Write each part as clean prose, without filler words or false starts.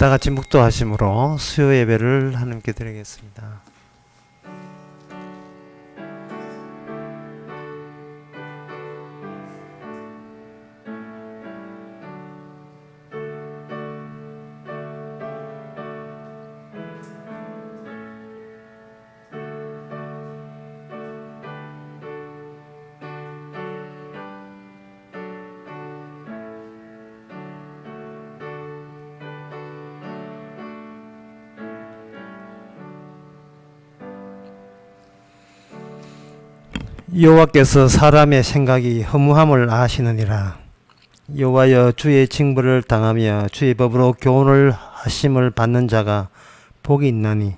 다 같이 묵도하심으로 수요 예배를 하나님께 드리겠습니다. 여호와께서 사람의 생각이 허무함을 아시느니라. 여호와여, 주의 징벌을 당하며 주의 법으로 교훈을 하심을 받는 자가 복이 있나니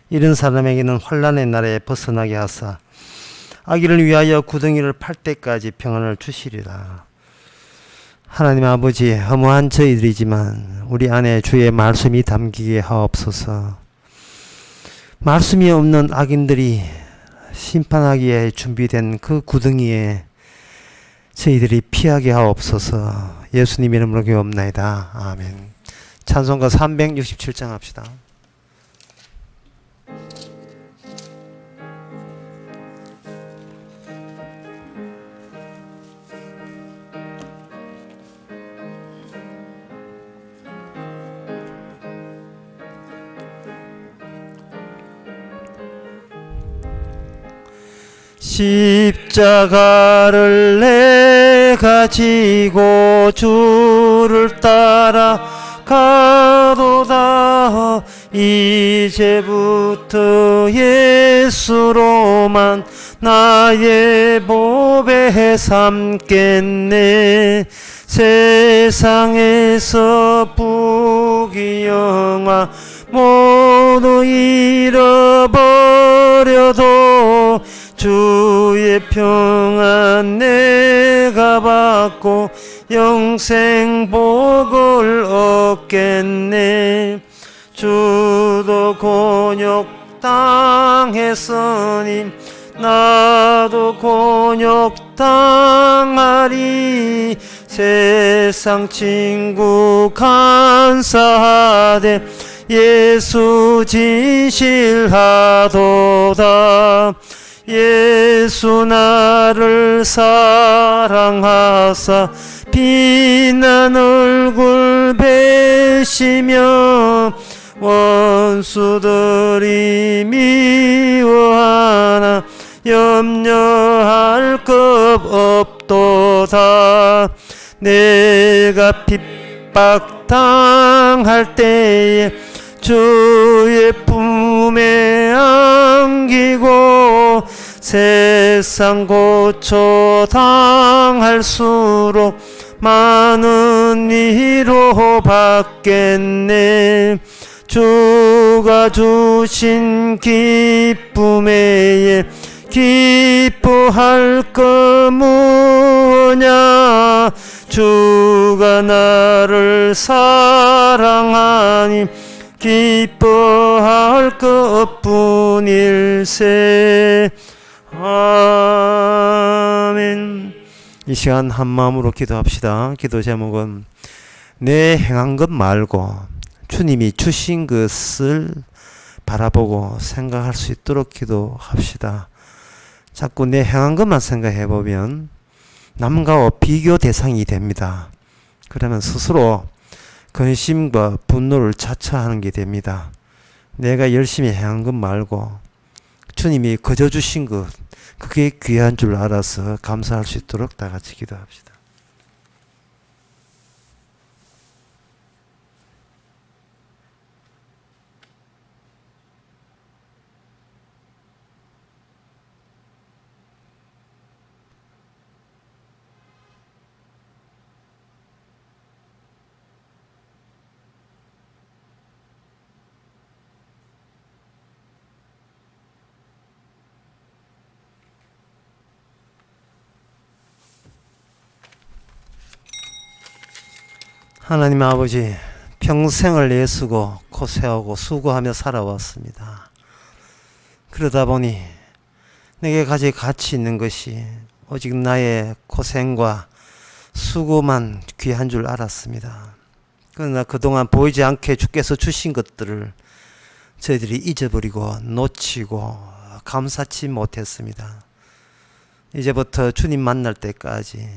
이런 사람에게는 환난의 날에 벗어나게 하사 아기를 위하여 구덩이를 팔 때까지 평안을 주시리라. 하나님 아버지, 허무한 저희들이지만 우리 안에 주의 말씀이 담기게 하옵소서. 말씀이 없는 악인들이 심판하기에 준비된 그 구덩이에 저희들이 피하게 하옵소서. 예수님 이름으로 기도옵나이다. 아멘. 찬송가 367장 합시다. 십자가를 내가 지고 주를 따라 가도다. 이제부터 예수로만 나의 보배 삼겠네. 세상에서 부귀영화 모두 잃어버려도 주의 평안 내가 받고 영생 복을 얻겠네. 주도 곤욕 당했으니 나도 곤욕 당하리. 세상 친구 간사하되 예수 진실하도다. 예수 나를 사랑하사 빛난 얼굴 베시며 원수들이 미워하나 염려할 것 없도다. 내가 핍박당할 때에 주의 품에 안기고 세상 고초 당할수록 많은 위로 받겠네. 주가 주신 기쁨에 기뻐할 것 무엇냐. 주가 나를 사랑하니 기뻐할 것뿐일세. 아멘. 이 시간 한 마음으로 기도합시다. 기도 제목은 내 행한 것 말고 주님이 주신 것을 바라보고 생각할 수 있도록 기도합시다. 자꾸 내 행한 것만 생각해 보면 남과 비교 대상이 됩니다. 그러면 스스로 근심과 분노를 자처하는 게 됩니다. 내가 열심히 행한 것 말고 주님이 거저 주신 것, 그게 귀한 줄 알아서 감사할 수 있도록 다 같이 기도합시다. 하나님 아버지, 평생을 애쓰고 고생하고 수고하며 살아왔습니다. 그러다 보니 내게 가치 있는 것이 오직 나의 고생과 수고만 귀한 줄 알았습니다. 그러나 그동안 보이지 않게 주께서 주신 것들을 저희들이 잊어버리고 놓치고 감사치 못했습니다. 이제부터 주님 만날 때까지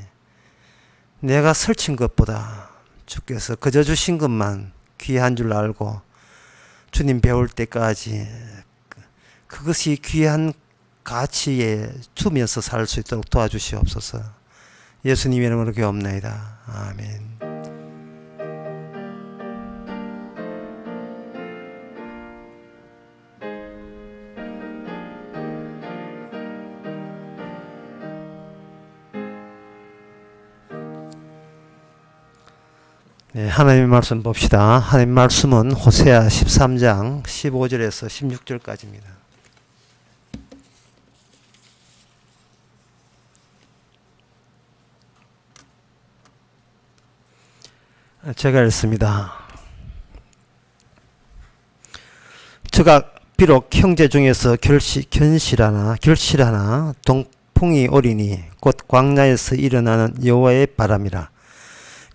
내가 설친 것보다 주께서 그저 주신 것만 귀한 줄 알고 주님 배울 때까지 그것이 귀한 가치에 주면서 살 수 있도록 도와주시옵소서. 예수님 이름으로 기도합나이다. 아멘. 네, 하나님의 말씀 봅시다. 하나님의 말씀은 호세아 13장 15절에서 16절까지입니다. 제가 읽습니다. 저가 비록 형제 중에서 결실하나 동풍이 오리니 곧 광야에서 일어나는 여호와의 바람이라.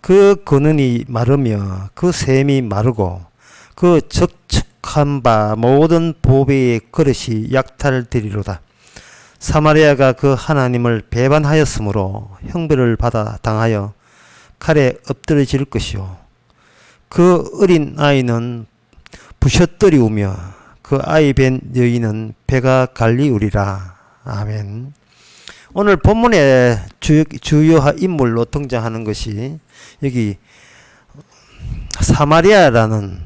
그 근원이 마르며 그 샘이 마르고 그 적축한 바 모든 보배의 그릇이 약탈되리로다. 사마리아가 그 하나님을 배반하였으므로 형벌을 받아 당하여 칼에 엎드러질 것이요 그 어린 아이는 부셔뜨리우며 그 아이 뵌 여인은 배가 갈리우리라. 아멘. 오늘 본문의 주요 인물로 등장하는 것이 여기 사마리아라는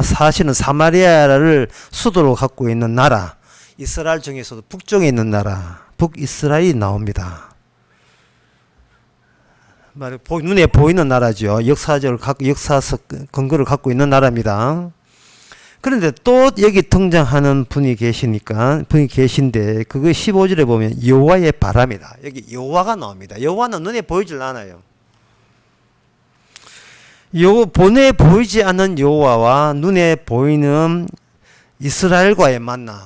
사실은 사마리아를 수도로 갖고 있는 나라, 이스라엘 중에서도 북쪽에 있는 나라 북이스라엘이 나옵니다. 눈에 보이는 나라죠. 역사적 근거를 갖고 있는 나라입니다. 그런데 또 여기 등장하는 분이 계신데 그거 15절에 보면 여호와의 바람이다. 여기 여호와가 나옵니다. 여호와는 눈에 보이질 않아요. 본에 보이지 않는 여호와와 눈에 보이는 이스라엘과의 만남.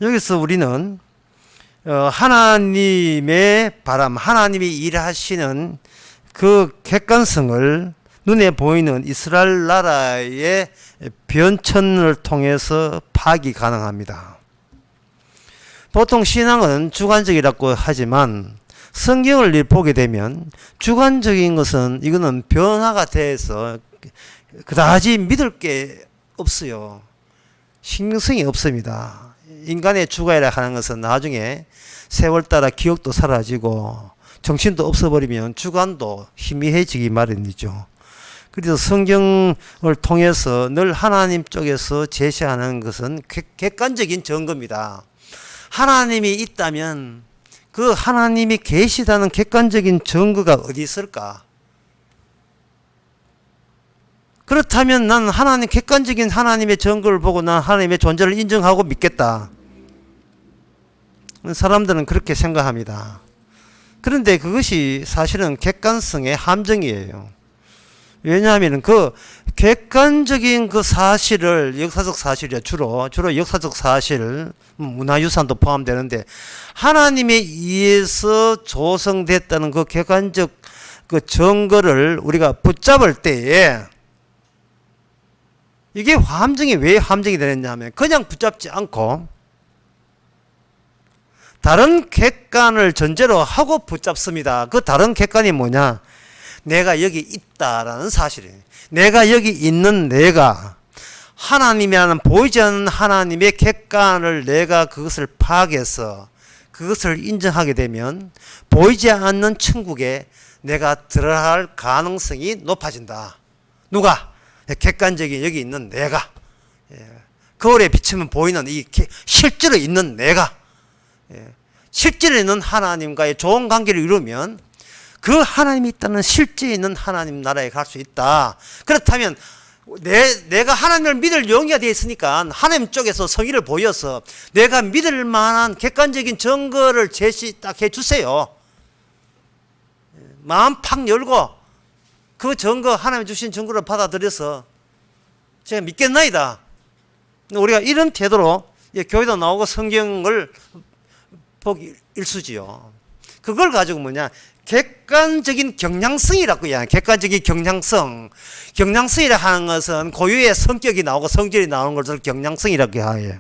여기서 우리는 하나님의 바람, 하나님이 일하시는 그 객관성을 눈에 보이는 이스라엘 나라의 변천을 통해서 파악이 가능합니다. 보통 신앙은 주관적이라고 하지만 성경을 보게 되면 주관적인 것은 이거는 변화가 돼서 그다지 믿을 게 없어요. 신빙성이 없습니다. 인간의 주관이라 하는 것은 나중에 세월 따라 기억도 사라지고 정신도 없어버리면 주관도 희미해지기 마련이죠. 그래서 성경을 통해서 늘 하나님 쪽에서 제시하는 것은 객관적인 증거입니다. 하나님이 있다면 그 하나님이 계시다는 객관적인 증거가 어디 있을까? 그렇다면 난 객관적인 하나님의 증거를 보고 난 하나님의 존재를 인정하고 믿겠다. 사람들은 그렇게 생각합니다. 그런데 그것이 사실은 객관성의 함정이에요. 왜냐하면 그 객관적인 그 사실을, 역사적 사실이야, 주로 역사적 사실, 문화유산도 포함되는데, 하나님에 의해서 조성됐다는 그 객관적 그 증거를 우리가 붙잡을 때에, 이게 함정이 왜 함정이 되느냐 하면, 그냥 붙잡지 않고, 다른 객관을 전제로 하고 붙잡습니다. 그 다른 객관이 뭐냐? 내가 여기 있다라는 사실이에요. 내가 여기 있는 내가 하나님이라는 보이지 않는 하나님의 객관을 내가 그것을 파악해서 그것을 인정하게 되면 보이지 않는 천국에 내가 들어갈 가능성이 높아진다. 누가? 객관적인 여기 있는 내가. 거울에 비치면 보이는 이 실제로 있는 내가. 실제로 있는 하나님과의 좋은 관계를 이루면 그 하나님이 있다는 실제 있는 하나님 나라에 갈 수 있다. 그렇다면 내가 하나님을 믿을 용의가 되어 있으니까 하나님 쪽에서 성의를 보여서 내가 믿을 만한 객관적인 증거를 제시 딱 해주세요. 마음 팍 열고 그 증거, 하나님 주신 증거를 받아들여서 제가 믿겠나이다. 우리가 이런 태도로 교회도 나오고 성경을 보기 일수지요. 그걸 가지고 뭐냐? 객관적인 경향성이라고 해요. 객관적인 경향성. 경향성이라 하는 것은 고유의 성격이 나오고 성질이 나오는 것을 경향성이라고 해요.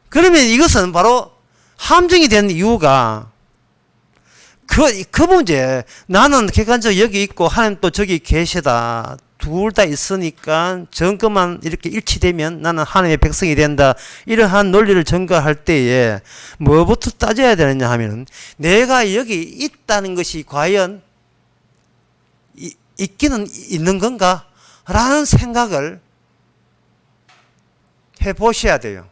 그러면 이것은 바로 함정이 된 이유가 그 문제. 나는 객관적으로 여기 있고 하나님 또 저기 계시다. 둘 다 있으니까 증거만 이렇게 일치되면 나는 하나님의 백성이 된다. 이러한 논리를 전가할 때에 뭐부터 따져야 되느냐 하면 내가 여기 있다는 것이 과연 있기는 있는 건가? 라는 생각을 해보셔야 돼요.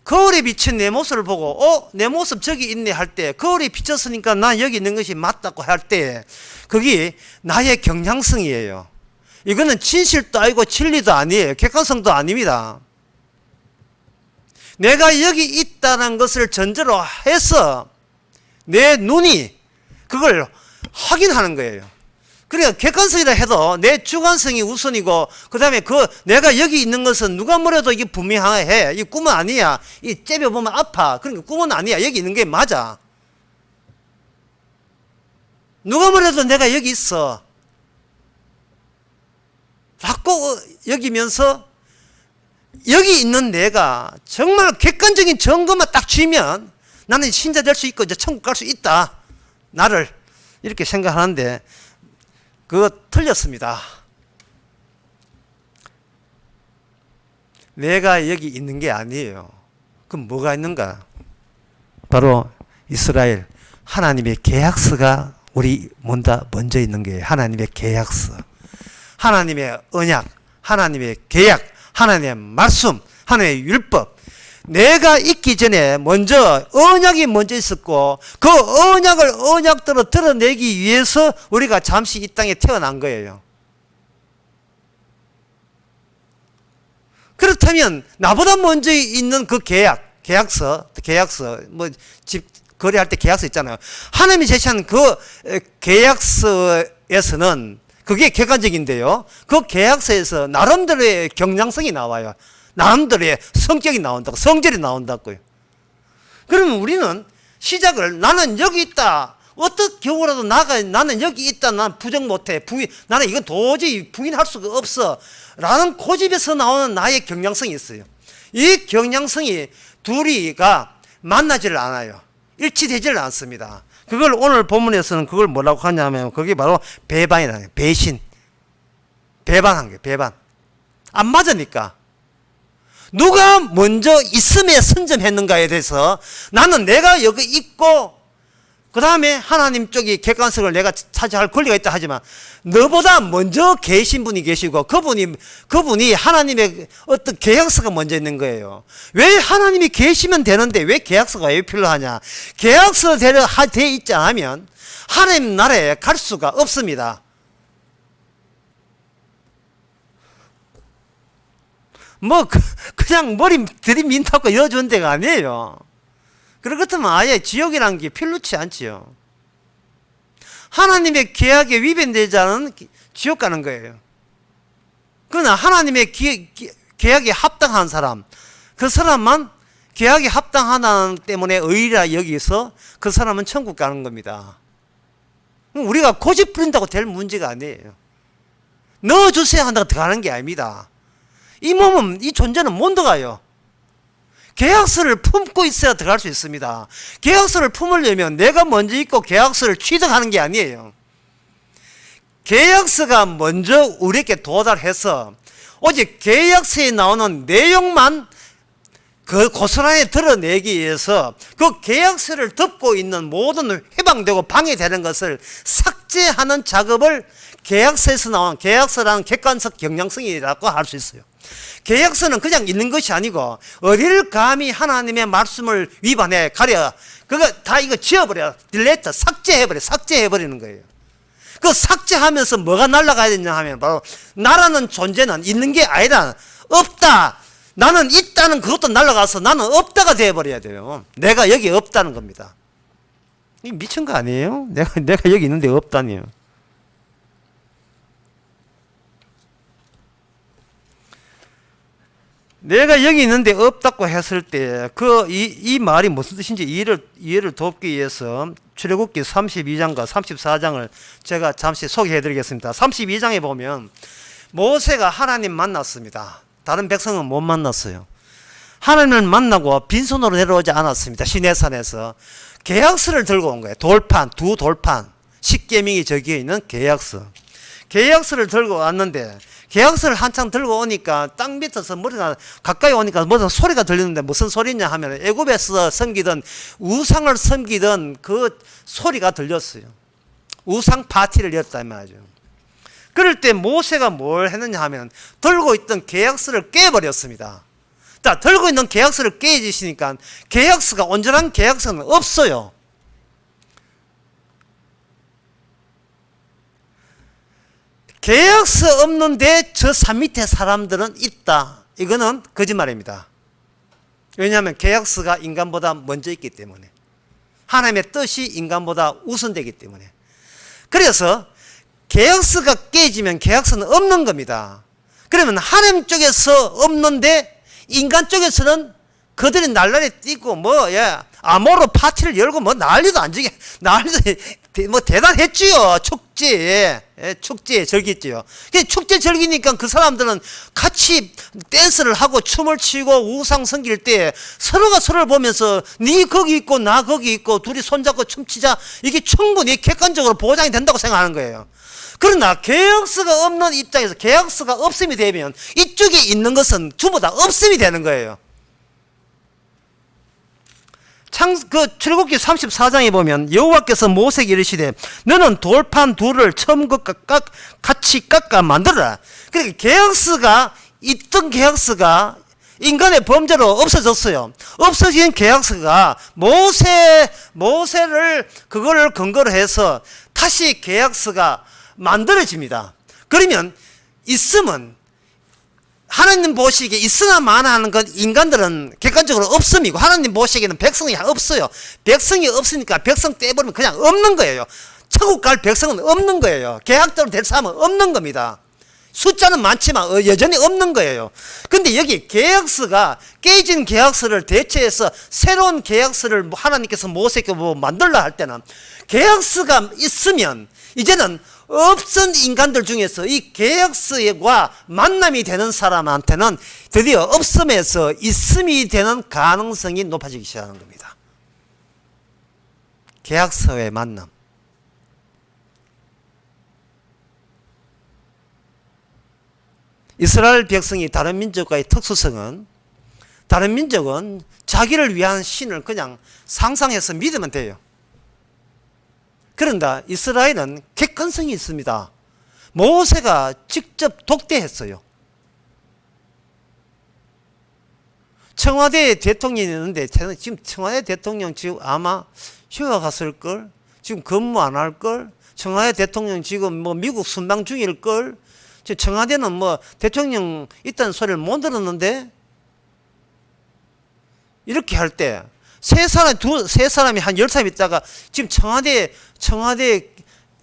거울에 비친 내 모습을 보고 내 모습 저기 있네 할 때 거울에 비쳤으니까 난 여기 있는 것이 맞다고 할 때 그게 나의 경향성이에요. 이거는 진실도 아니고 진리도 아니에요. 객관성도 아닙니다. 내가 여기 있다는 것을 전제로 해서 내 눈이 그걸 확인하는 거예요. 그러니까 객관성이라 해도 내 주관성이 우선이고 그다음에 내가 여기 있는 것은 누가 뭐래도 이게 분명해. 이 꿈은 아니야. 이 째려보면 아파. 그러니까 꿈은 아니야. 여기 있는 게 맞아. 누가 뭐래도 내가 여기 있어. 라고 여기면서 여기 있는 내가 정말 객관적인 증거만 딱 쥐면 나는 신자 될 수 있고 이제 천국 갈 수 있다. 나를 이렇게 생각하는데 그거 틀렸습니다. 내가 여기 있는 게 아니에요. 그럼 뭐가 있는가? 바로 이스라엘 하나님의 계약서가 우리 먼저 있는 거예요. 하나님의 계약서. 하나님의 언약, 하나님의 계약, 하나님의 말씀, 하나님의 율법. 내가 있기 전에 먼저 언약이 먼저 있었고 그 언약을 언약대로 드러내기 위해서 우리가 잠시 이 땅에 태어난 거예요. 그렇다면 나보다 먼저 있는 그 계약서 뭐 집 거래할 때 계약서 있잖아요. 하나님이 제시한 그 계약서에서는 그게 객관적인데요. 그 계약서에서 나름대로의 경향성이 나와요. 나름대로의 성격이 나온다고, 성질이 나온다고요. 그러면 우리는 시작을 나는 여기 있다. 어떤 경우라도 나는 여기 있다. 난 부정 못해. 나는 이건 도저히 부인할 수가 없어. 라는 고집에서 나오는 나의 경향성이 있어요. 이 경향성이 둘이가 만나지를 않아요. 일치되지를 않습니다. 그걸 오늘 본문에서는 그걸 뭐라고 하냐면 그게 바로 배반이라는 거예요. 배신. 배반한 거예요. 배반. 안 맞으니까. 누가 먼저 있음에 선점했는가에 대해서 나는 내가 여기 있고 그 다음에 하나님 쪽이 객관성을 내가 차지할 권리가 있다 하지만 너보다 먼저 계신 분이 계시고 그분이 하나님의 어떤 계약서가 먼저 있는 거예요. 왜 하나님이 계시면 되는데 왜 계약서가 왜 필요하냐? 계약서 되어 있지 않으면 하나님 나라에 갈 수가 없습니다. 뭐 그냥 머리 들이민다고 여주는 데가 아니에요. 그렇다면 아예 지옥이라는 게 필요치 않지요. 하나님의 계약에 위반되지 않은 지옥 가는 거예요. 그러나 하나님의 계약에 합당한 사람, 그 사람만 계약에 합당하다는 때문에 의리라 여기서 그 사람은 천국 가는 겁니다. 우리가 고집 부린다고 될 문제가 아니에요. 넣어주세요 한다고 들어가는 게 아닙니다. 이 몸은, 이 존재는 못 들어가요. 계약서를 품고 있어야 들어갈 수 있습니다. 계약서를 품으려면 내가 먼저 있고 계약서를 취득하는 게 아니에요. 계약서가 먼저 우리에게 도달해서 오직 계약서에 나오는 내용만 그 고스란히 드러내기 위해서 그 계약서를 덮고 있는 모든 해방되고 방해되는 것을 삭제하는 작업을 계약서에서 나온 계약서라는 객관적 경향성이라고 할 수 있어요. 계약서는 그냥 있는 것이 아니고 어디를 감히 하나님의 말씀을 위반해 가려 그거 다 이거 지워버려. 딜레이트 삭제해버리는 거예요. 그 삭제하면서 뭐가 날아가야 되냐 하면 바로 나라는 존재는 있는 게 아니라 없다. 나는 있다는 그것도 날아가서 나는 없다가 되어버려야 돼요. 내가 여기 없다는 겁니다. 이 미친 거 아니에요? 내가 여기 있는데 없다니요. 내가 여기 있는데 없다고 했을 때 이 말이 무슨 뜻인지 이해를 돕기 위해서 출애굽기 32장과 34장을 제가 잠시 소개해 드리겠습니다. 32장에 보면 모세가 하나님 만났습니다. 다른 백성은 못 만났어요. 하나님을 만나고 빈손으로 내려오지 않았습니다. 시내산에서 계약서를 들고 온 거예요. 두 돌판, 십계명이 적혀 있는 계약서를 들고 왔는데, 계약서를 한창 들고 오니까 땅 밑에서 머리가 가까이 오니까 무슨 소리가 들리는데, 무슨 소리냐 하면 애굽에서 섬기던 우상을 섬기던 그 소리가 들렸어요. 우상 파티를 열었단 말이죠. 그럴 때 모세가 뭘 했느냐 하면 들고 있던 계약서를 깨버렸습니다. 자, 들고 있는 계약서를 깨지시니까 계약서가, 온전한 계약서는 없어요. 계약서 없는데 저 산 밑에 사람들은 있다. 이거는 거짓말입니다. 왜냐하면 계약서가 인간보다 먼저 있기 때문에, 하나님의 뜻이 인간보다 우선되기 때문에. 그래서 계약서가 깨지면 계약서는 없는 겁니다. 그러면 하나님 쪽에서 없는데 인간 쪽에서는 그들이 날라리 뛰고 아모로 파티를 열고 난리도 안 지게, 난리도 대단했지요. 축제 즐겼지요. 축제 즐기니까 그 사람들은 같이 댄스를 하고 춤을 추고 우상 섬길 때 서로가 서로를 보면서 네 거기 있고 나 거기 있고 둘이 손잡고 춤추자, 이게 충분히 객관적으로 보장이 된다고 생각하는 거예요. 그러나 계약서가 없는 입장에서, 계약서가 없음이 되면 이쪽에 있는 것은 전부 다 없음이 되는 거예요. 출애굽기 34장에 보면 여호와께서 모세에게 이르시되 너는 돌판 둘을 처음과 같이 깎아 만들어라. 그러니까 계약서가 있던 계약서가 인간의 범죄로 없어졌어요. 없어진 계약서가 모세를 그거를 근거로 해서 다시 계약서가 만들어집니다. 그러면 있으면, 하나님 보시기에 있으나 마나 하는 건 인간들은 객관적으로 없음이고, 하나님 보시기에는 백성이 없어요. 백성이 없으니까 백성 떼버리면 그냥 없는 거예요. 천국 갈 백성은 없는 거예요. 계약대로 될 사람은 없는 겁니다. 숫자는 많지만 여전히 없는 거예요. 근데 여기 계약서가, 깨진 계약서를 대체해서 새로운 계약서를 하나님께서 모세에게 만들라 할 때는, 계약서가 있으면 이제는 없은 인간들 중에서 이 계약서와 만남이 되는 사람한테는 드디어 없음에서 있음이 되는 가능성이 높아지기 시작하는 겁니다. 계약서의 만남. 이스라엘 백성이 다른 민족과의 특수성은, 다른 민족은 자기를 위한 신을 그냥 상상해서 믿으면 돼요. 그런데 이스라엘은 객관성이 있습니다. 모세가 직접 독대했어요. 청와대 대통령이 있는데, 지금 청와대 대통령 지금 아마 휴가 갔을걸? 지금 근무 안 할걸? 청와대 대통령 지금 미국 순방 중일걸? 청와대는 대통령 있다는 소리를 못 들었는데, 이렇게 할 때 세 사람이 한 10사람 있다가 지금 청와대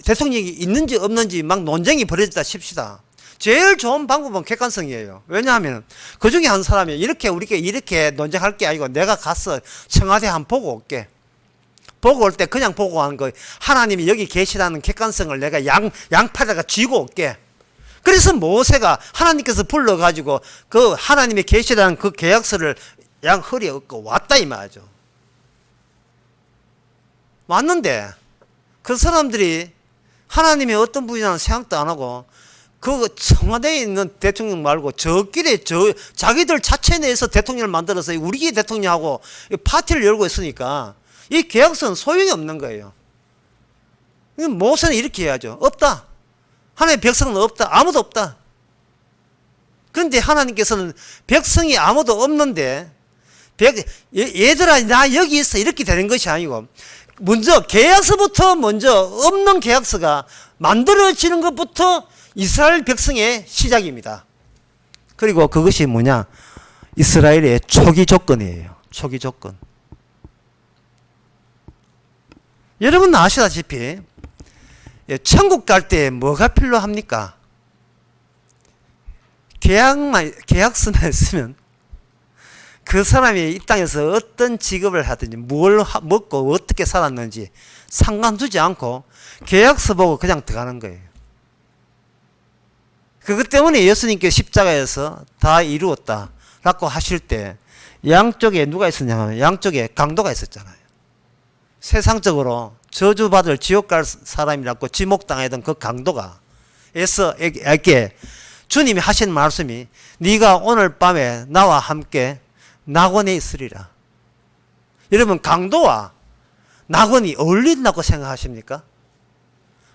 대통령이 있는지 없는지 막 논쟁이 벌어졌다 칩시다. 제일 좋은 방법은 객관성이에요. 왜냐하면 그 중에 한 사람이 우리가 이렇게 논쟁할 게 아니고, 내가 가서 청와대 한번 보고 올게. 보고 올 때 그냥 보고 하는 거, 하나님이 여기 계시다는 객관성을 내가 양팔에다가 쥐고 올게. 그래서 모세가 하나님께서 불러가지고 그 하나님이 계시다는 그 계약서를 양 허리에 얹고 왔다 이 말이죠. 왔는데 그 사람들이 하나님의 어떤 분이라는 생각도 안 하고, 그 청와대에 있는 대통령 말고 저끼리 자기들 자체 내에서 대통령을 만들어서 우리 대통령하고 파티를 열고 있으니까 이 계약서는 소용이 없는 거예요. 모세는 이렇게 해야죠. 없다. 하나님의 백성은 없다. 아무도 없다. 그런데 하나님께서는 백성이 아무도 없는데, 얘들아 나 여기 있어, 이렇게 되는 것이 아니고, 먼저 계약서부터, 먼저 없는 계약서가 만들어지는 것부터 이스라엘 백성의 시작입니다. 그리고 그것이 뭐냐? 이스라엘의 초기 조건이에요. 초기 조건. 여러분 아시다시피 천국 갈 때 뭐가 필요합니까? 계약서만 있으면 그 사람이 이 땅에서 어떤 직업을 하든지 뭘 먹고 어떻게 살았는지 상관두지 않고 계약서 보고 그냥 들어가는 거예요. 그것 때문에 예수님께 십자가에서 다 이루었다 라고 하실 때 양쪽에 누가 있었냐면 양쪽에 강도가 있었잖아요. 세상적으로 저주받을 지옥 갈 사람이라고 지목당하던 그 강도가 에게 주님이 하신 말씀이 네가 오늘 밤에 나와 함께 낙원에 있으리라. 여러분, 강도와 낙원이 어울린다고 생각하십니까?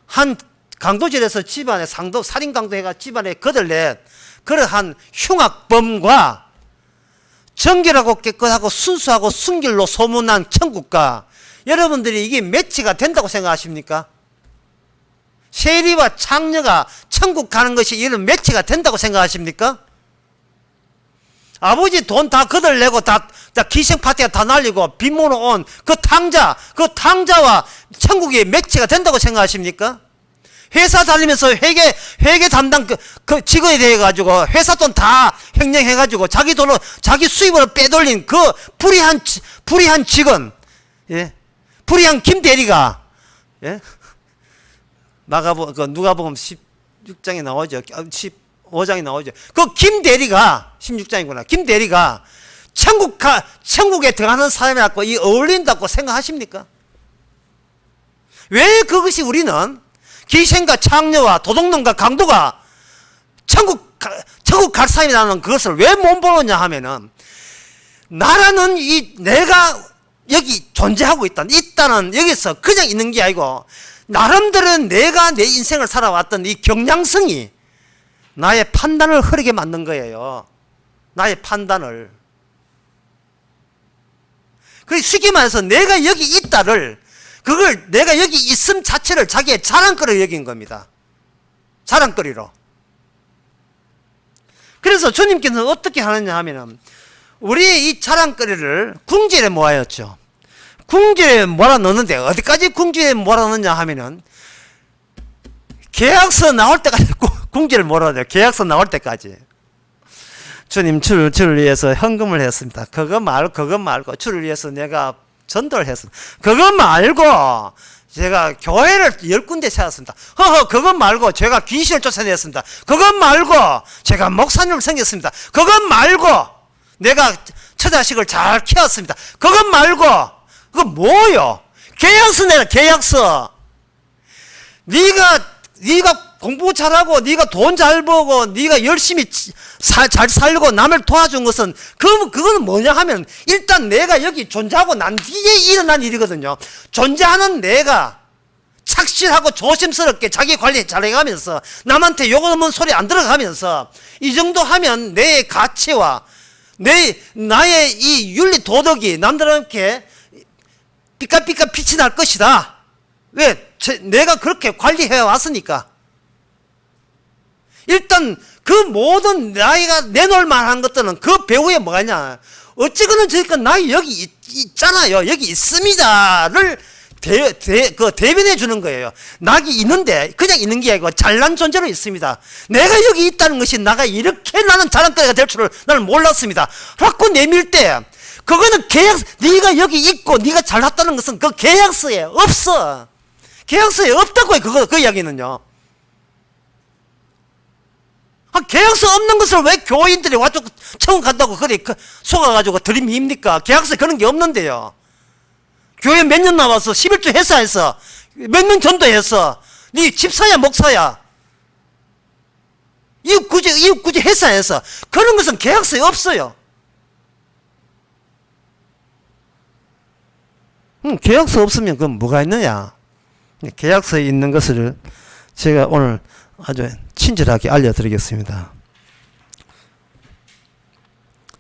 한 강도질에서 집안에 상도 살인 강도해가 집안에 거들낸 그러한 흉악범과 정결하고 깨끗하고 순수하고 순결로 소문난 천국과 여러분들이 이게 매치가 된다고 생각하십니까? 세리와 창녀가 천국 가는 것이 이런 매치가 된다고 생각하십니까? 아버지 돈 다 거들내고 다 기생 파티가 다 날리고 빚 모아온 그 탕자와 천국이 매치가 된다고 생각하십니까? 회사 다니면서 회계 담당 그 직원이 돼가지고 회사 돈 다 횡령해가지고 자기 돈을 자기 수입으로 빼돌린 그 불의한 직원, 예, 불의한 김 대리가, 예, 누가복음 16장에 나오죠. 15장에 나오죠. 그 김 대리가 16장이구나. 김 대리가 천국에 들어가는 사람이라고 이 어울린다고 생각하십니까? 왜 그것이 우리는 기생과 창녀와 도둑놈과 강도가 천국 갈 사람이라는 그것을 왜 못 보느냐 하면은 나라는 내가 여기 존재하고 있다는 여기서 그냥 있는 게 아니고 나름대로 내가 내 인생을 살아왔던 이 경량성이 나의 판단을 흐르게 만든 거예요. 나의 판단을. 그래서 쉽게 말해서 내가 여기 있다를 그걸 내가 여기 있음 자체를 자기의 자랑거리로 여긴 겁니다. 자랑거리로. 그래서 주님께서는 어떻게 하느냐 하면은 우리의 이 자랑거리를 궁지에 모아였죠. 궁지에 몰아넣는데 어디까지 궁지에 몰아넣느냐 하면은 계약서 나올 때까지 궁지를 몰아넣어요. 계약서 나올 때까지. 주님 주를 위해서 헌금을 했습니다. 그거 말고 주를 위해서 내가 전도를 했습니다. 그거 말고 제가 교회를 10군데 세웠습니다. 그거 말고 제가 귀신을 쫓아냈습니다. 그거 말고 제가 목사님을 섬겼습니다. 그거 말고 내가 처자식을 잘 키웠습니다. 그거 말고 그거 뭐요? 계약서 내라. 계약서. 네가 공부 잘하고 네가 돈 잘 벌고 네가 열심히 잘 살고 남을 도와준 것은 그거는 뭐냐 하면 일단 내가 여기 존재하고 난 뒤에 일어난 일이거든요. 존재하는 내가 착실하고 조심스럽게 자기 관리 잘해가면서 남한테 욕 없는 소리 안 들어가면서 이 정도 하면 내 가치와 나의 이 윤리 도덕이 남들한테 삐까삐까 빛이 날 것이다. 왜? 내가 그렇게 관리해 왔으니까. 일단 그 모든 나이가 내놓을 만한 것들은 그 배후에 뭐가 있냐. 어찌거나 저니까 나 여기 있잖아요. 여기 있습니다를 대변해 주는 거예요. 낙이 있는데 그냥 있는 게 아니고 잘난 존재로 있습니다. 내가 여기 있다는 것이 나가 이렇게 나는 자랑거리가 될 줄을 나는 몰랐습니다. 라고 내밀 때 그거는 네가 여기 있고 네가 잘났다는 것은 그 계약서에 없어. 계약서에 없다고요. 그 이야기는요. 계약서 없는 것을 왜 교인들이 와서 천국 간다고 그리 속아가지고 들이밉니까? 계약서에 그런 게 없는데요. 교회 몇 년 나와서 11조 회사에서 몇 년 전도했어. 네 집사야 목사야. 이웃구제 회사에서 그런 것은 계약서에 없어요. 계약서 없으면 그건 뭐가 있느냐? 계약서에 있는 것을 제가 오늘 아주 친절하게 알려드리겠습니다.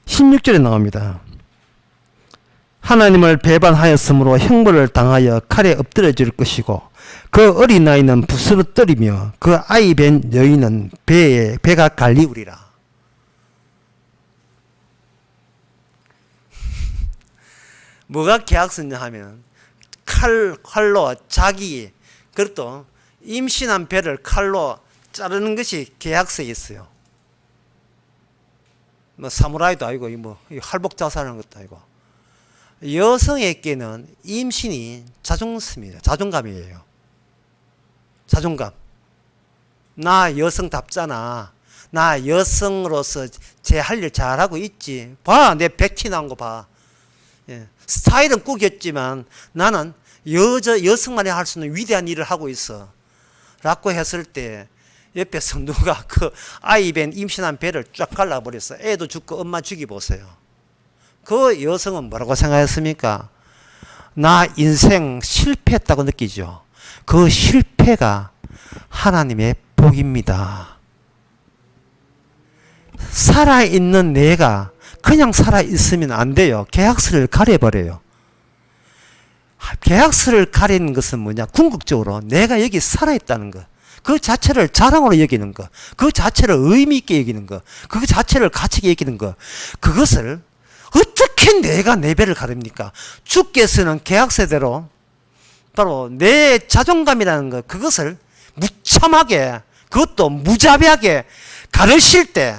16절에 나옵니다. 하나님을 배반하였으므로 형벌을 당하여 칼에 엎드려질 것이고 그 어린아이는 부스러뜨리며 그 아이 뵌 여인은 배가 갈리우리라. 뭐가 계약서냐 하면 칼로 자기 그것도 임신한 배를 칼로 자르는 것이 계약서에 있어요. 뭐 사무라이도 아니고 뭐 할복 자살하는 것도 아니고. 여성에게는 임신이 자존심이에요. 자존감이에요. 자존감. 나 여성답잖아. 나 여성으로서 제 할 일 잘하고 있지. 봐, 내 백티 나온 거 봐. 예. 스타일은 꾸겼지만 나는 여성만이 할 수 있는 위대한 일을 하고 있어. 라고 했을 때 옆에서 누가 그 아이 벤 임신한 배를 쫙 갈라버렸어. 애도 죽고 엄마 죽이 보세요. 그 여성은 뭐라고 생각했습니까? 나 인생 실패했다고 느끼죠. 그 실패가 하나님의 복입니다. 살아있는 내가 그냥 살아있으면 안 돼요. 계약서를 가려버려요. 계약서를 가리는 것은 뭐냐? 궁극적으로 내가 여기 살아있다는 것. 그 자체를 자랑으로 여기는 것. 그 자체를 의미있게 여기는 것. 그 자체를 가치있게 여기는 것. 그것을 어떻게 내가 내 배를 가릅니까? 주께서는 계약서대로 바로 내 자존감이라는 것, 그것을 무참하게, 그것도 무자비하게 가르실 때,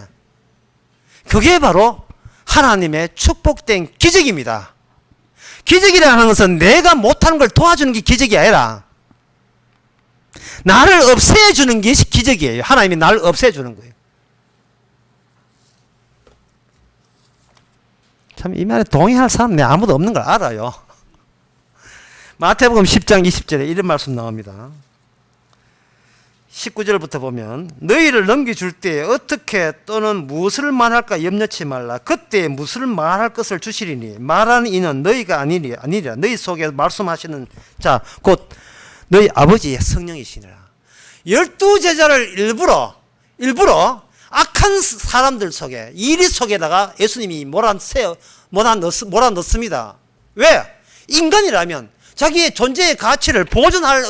그게 바로 하나님의 축복된 기적입니다. 기적이라는 것은 내가 못하는 걸 도와주는 게 기적이 아니라 나를 없애주는 것이 기적이에요. 하나님이 나를 없애주는 거예요. 참 이 말에 동의할 사람 내 아무도 없는 걸 알아요. 마태복음 10장 20절에 이런 말씀 나옵니다. 19절부터 보면 너희를 넘겨줄 때 어떻게 또는 무엇을 말할까 염려치 말라. 그때 무엇을 말할 것을 주시리니 말하는 이는 너희가 아니리라. 너희 속에 말씀하시는 자 곧 너희 아버지의 성령이시니라. 12제자를 일부러 악한 사람들 속에 이리 속에다가 예수님이 몰아넣습니다. 왜? 인간이라면 자기의 존재의 가치를 보존할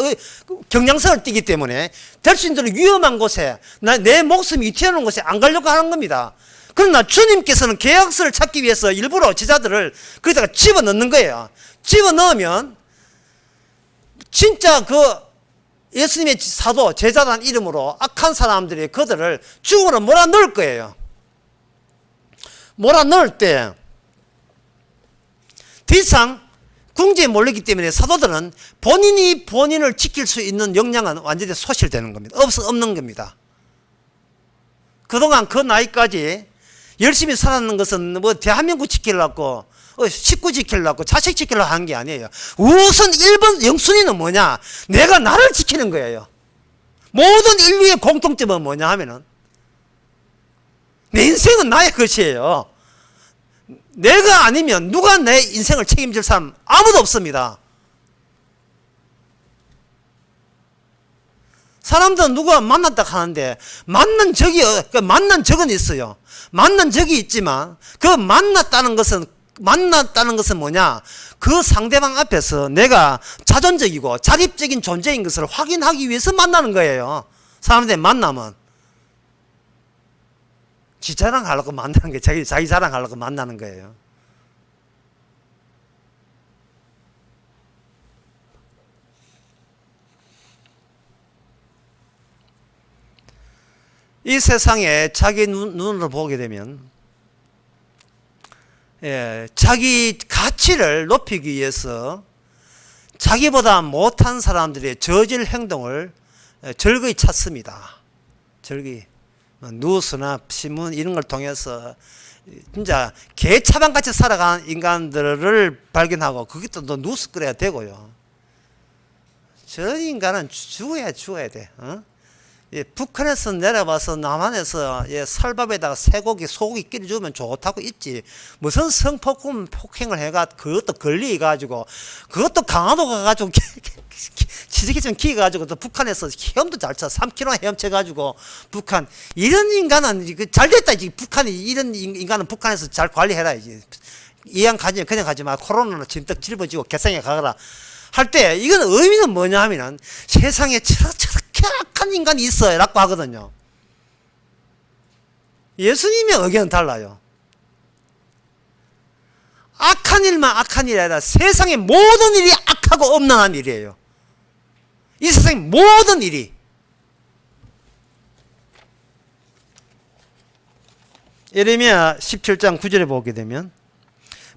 경향성을 띠기 때문에 될 수 있는 위험한 곳에 내 목숨이 위태하는 곳에 안 가려고 하는 겁니다. 그러나 주님께서는 계약서를 찾기 위해서 일부러 제자들을 거기다가 집어넣는 거예요. 집어넣으면 진짜 그 예수님의 사도 제자라는 이름으로 악한 사람들이 그들을 죽음으로 몰아넣을 거예요. 몰아넣을 때 더 이상 궁지에 몰리기 때문에 사도들은 본인이 본인을 지킬 수 있는 역량은 완전히 소실되는 겁니다. 없는 겁니다. 그동안 그 나이까지 열심히 살았는 것은 뭐 대한민국 지키려고 식구 지키려고 자식 지키려고 하는 게 아니에요. 우선 1번 영순위는 뭐냐? 내가 나를 지키는 거예요. 모든 인류의 공통점은 뭐냐 하면은 내 인생은 나의 것이에요. 내가 아니면 누가 내 인생을 책임질 사람 아무도 없습니다. 사람들은 누가 만났다 하는데 만난 적은 있어요. 만난 적이 있지만 그 만났다는 것은 뭐냐? 그 상대방 앞에서 내가 자존적이고 자립적인 존재인 것을 확인하기 위해서 만나는 거예요. 사람들의 만남은 지 자랑하려고 만나는 게 자기 자랑하려고 만나는 거예요. 이 세상에 자기 눈으로 보게 되면 자기 가치를 높이기 위해서 자기보다 못한 사람들의 저질 행동을 즐거이 찾습니다. 즐거이. 뉴스나 신문 이런 걸 통해서 진짜 개차반같이 살아가는 인간들을 발견하고 그게 또 뉴스 끌어야 되고요. 저 인간은 죽어야 돼. 북한에서 내려와서 남한에서 살밥에다가 소고기 끼려주면 좋다고 있지. 무슨 폭행을 해가 그것도 걸리가지고 그것도 강화도 가가지고 지식이 좀 기가지고 또 북한에서 헤엄도 잘 쳐. 3km 헤엄쳐가지고 북한 이런 인간은 잘 됐다. 북한이 이런 인간은 북한에서 잘 관리해라. 이양 가지 그냥 가지 마. 코로나로 짐떡 짊어지고 개성에 가거라. 할 때 이건 의미는 뭐냐 하면은 세상에 저렇게 악한 인간이 있어요 라고 하거든요. 예수님의 의견은 달라요. 악한 일만 악한 일이 아니라 세상의 모든 일이 악하고 엄란한 일이에요. 이 세상의 모든 일이 예레미야 17장 9절에 보게 되면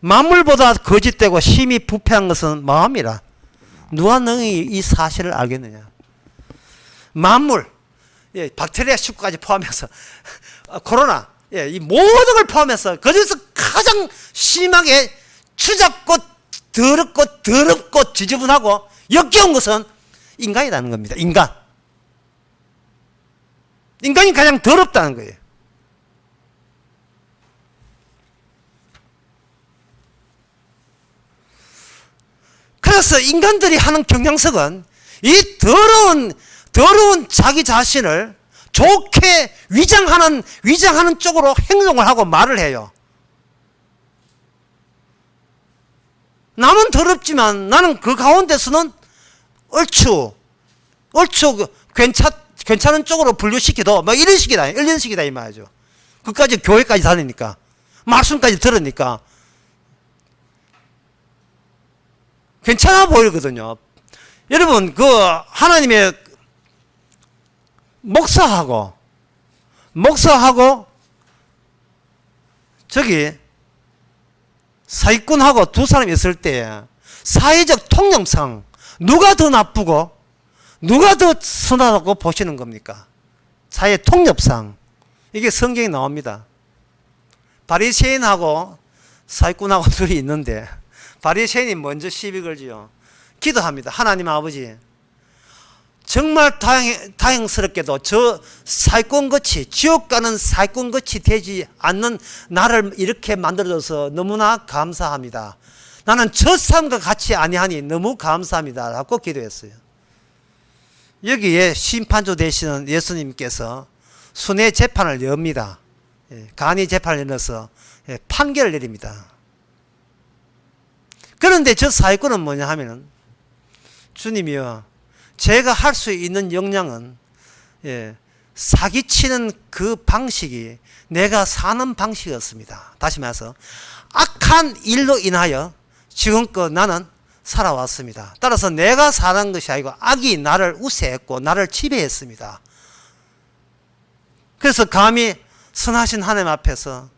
만물보다 거짓되고 심히 부패한 것은 마음이라. 누가 너희 이 사실을 알겠느냐. 만물, 예, 박테리아 식구까지 포함해서 코로나, 예, 이 모든 걸 포함해서 그중에서 가장 심하게 추잡고 더럽고 지저분하고 역겨운 것은 인간이라는 겁니다. 인간이 가장 더럽다는 거예요. 그래서 인간들이 하는 경향성은 이 더러운 자기 자신을 좋게 위장하는 쪽으로 행동을 하고 말을 해요. 남은 더럽지만 나는 그 가운데서는 얼추 괜찮은 쪽으로 분류시켜도 뭐 이런 식이다 이 말이죠. 그까지 교회까지 다니니까 말씀까지 들으니까 괜찮아 보이거든요. 여러분, 그 하나님의 목사하고 저기 사기꾼하고 두 사람이 있을 때 사회적 통념상 누가 더 나쁘고 누가 더 선하다고 보시는 겁니까? 사회 통념상 이게 성경에 나옵니다. 바리새인하고 사기꾼하고 둘이 있는데 바리새인이 먼저 시비 걸지요. 기도합니다. 하나님 아버지, 정말 다행스럽게도 저 사기꾼같이 지옥 가는 사기꾼같이 되지 않는 나를 이렇게 만들어줘서 너무나 감사합니다. 나는 저 사람과 같이 아니하니 너무 감사합니다 라고 기도했어요. 여기에 심판조 되시는 예수님께서 순회 재판을 엽니다. 간이 재판을 열어서 판결을 내립니다. 그런데 저 사기꾼은 뭐냐 하면은, 주님이여, 제가 할 수 있는 역량은 사기치는 그 방식이 내가 사는 방식이었습니다. 다시 말해서 악한 일로 인하여 지금껏 나는 살아왔습니다. 따라서 내가 사는 것이 아니고 악이 나를 우세했고 나를 지배했습니다. 그래서 감히 선하신 하나님 앞에서